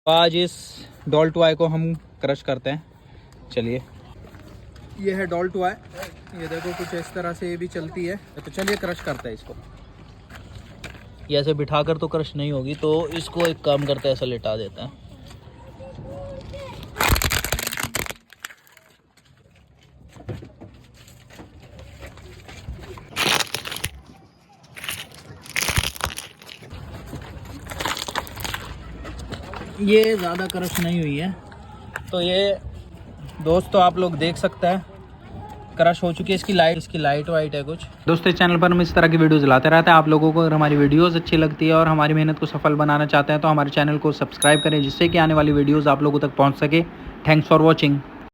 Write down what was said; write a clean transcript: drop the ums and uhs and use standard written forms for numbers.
आज इस doll toy को हम क्रश करते हैं। चलिए, ये है डॉल टॉय। ये देखो कुछ इस तरह से ये भी चलती है। तो चलिए क्रश करते हैं इसको। ये ऐसे बिठाकर तो क्रश नहीं होगी, तो इसको एक काम करते हैं, ऐसा लिटा देते हैं। ये ज़्यादा क्रश नहीं हुई है, तो ये दोस्तों आप लोग देख सकते हैं क्रश हो चुकी है। इसकी लाइट वाइट है कुछ। दोस्तों इस चैनल पर हम इस तरह की वीडियोस लाते रहते हैं। आप लोगों को अगर हमारी वीडियोस अच्छी लगती है और हमारी मेहनत को सफल बनाना चाहते हैं तो हमारे चैनल को सब्सक्राइब करें, जिससे कि आने वाली वीडियोस आप लोगों तक पहुंच सके। Thanks for watching.